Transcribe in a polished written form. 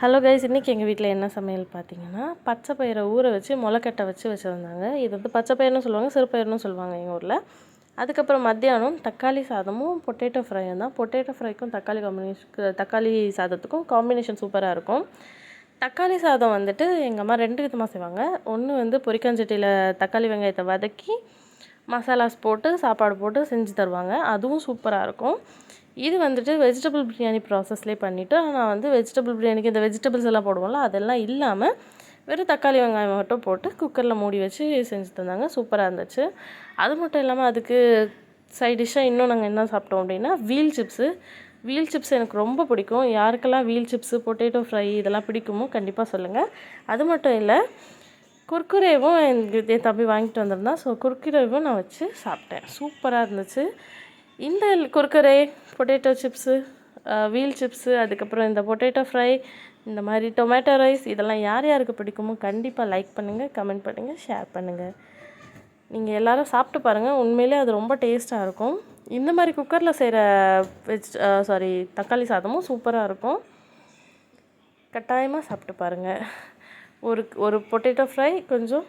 Hello guys, இன்றைக்கி எங்கள் வீட்டில் என்ன சமையல் பார்த்தீங்கன்னா, பச்சை பயிரை ஊற வச்சு முளைக்கட்டை வச்சுருந்தாங்க. இது வந்து பச்சை பயிர்னு சொல்லுவாங்க, சிறுபயிர்னு சொல்லுவாங்க எங்கள் ஊரில். அதுக்கப்புறம் மத்தியானம் தக்காளி சாதமும் பொட்டேட்டோ ஃப்ரையும் தான். பொட்டேட்டோ ஃப்ரைக்கும் தக்காளி சாதத்துக்கும் காம்பினேஷன் சூப்பராக இருக்கும். தக்காளி சாதம் வந்துட்டு எங்கள் அம்மா 2 விதமாக செய்வாங்க. ஒன்று வந்து பொரிக்காஞ்சட்டியில் தக்காளி வெங்காயத்தை வதக்கி மசாலாஸ் போட்டு சாப்பாடு போட்டு செஞ்சு தருவாங்க. அதுவும் சூப்பராக இருக்கும். இது வந்துட்டு வெஜிடபிள் பிரியாணி ப்ராசஸ்லேயே பண்ணிவிட்டு, நான் வந்து வெஜிடபிள் பிரியாணிக்கு இந்த வெஜிடபிள்ஸ் எல்லாம் போடுவோம்ல, அதெல்லாம் இல்லாமல் வெறும் தக்காளி வெங்காயம் மட்டும் போட்டு குக்கரில் மூடி வச்சு செஞ்சு தந்தாங்க. சூப்பராக இருந்துச்சு. அது மட்டும் இல்லாமல் அதுக்கு சைட் டிஷ்ஷாக இன்னும் நாங்கள் என்ன சாப்பிட்டோம் அப்படின்னா வீல் சிப்ஸ் எனக்கு ரொம்ப பிடிக்கும். யாருக்கெல்லாம் வீல் சிப்ஸு, பொட்டேட்டோ ஃப்ரை இதெல்லாம் பிடிக்குமோ கண்டிப்பாக சொல்லுங்கள். அது மட்டும் இல்லை, குர்குரேவும் என் தம்பி வாங்கிட்டு வந்திருந்தான். ஸோ குர்குரேவும் நான் வச்சு சாப்பிட்டேன். சூப்பராக இருந்துச்சு. இந்த Kurkure, potato chips, wheel chips, அதுக்கப்புறம் இந்த பொட்டேட்டோ ஃப்ரை, இந்த மாதிரி டொமேட்டோ ரைஸ் இதெல்லாம் யார் யாருக்கு பிடிக்குமோ கண்டிப்பாக லைக் பண்ணுங்கள், கமெண்ட் பண்ணுங்கள், ஷேர் பண்ணுங்கள். நீங்கள் எல்லோரும் சாப்பிட்டு பாருங்கள். உண்மையிலே அது ரொம்ப டேஸ்ட்டாக இருக்கும். இந்த மாதிரி குக்கரில் செய்கிற தக்காளி சாதமும் சூப்பராக இருக்கும். கட்டாயமாக சாப்பிட்டு பாருங்கள். ஒரு பொட்டேட்டோ ஃப்ரை, கொஞ்சம்